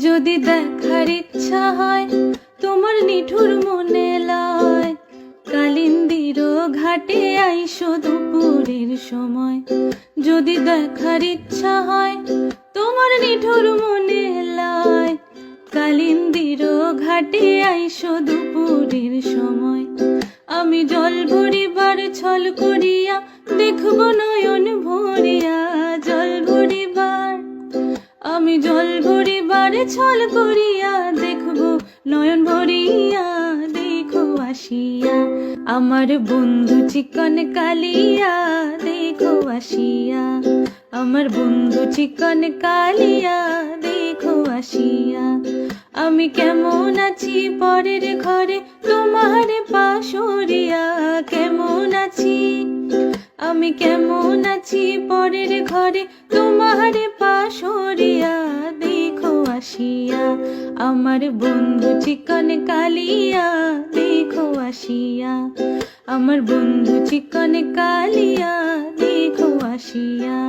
যদি দেখার ইচ্ছা হয় তোমার নিঠুর মনে লয়, কালিন্দির ঘাটে আইসো দুপুরের সময়। যদি দেখার ইচ্ছা হয় তোমার নিঠুর মনে লয়, কালিন্দির ঘাটে আইসো দুপুরের সময়। আমি জল ভরিবার ছল করিয়া দেখব নয়ন ভরিয়া, জল ভরিবার আমি জল ভরিবার ছল করিয়া দেখব নয়ন ভরিয়া। দেখো আসিয়া আমার বন্ধু চিকন কালিয়া, দেখো আসিয়া আমার বন্ধু চিকন কালিয়া, দেখো আসিয়া। আমি কেমন আছি পরের ঘরে তোমার পাশরিয়া, কেমন আছি আমি কেমন আছি পরের ঘরে তোমার পাশরিয়া। দেখো আসিয়া আমার বন্ধু চিকন কালিয়া, দেখো আসিয়া আমার বন্ধু চিকন কালিয়া, দেখো আসিয়া।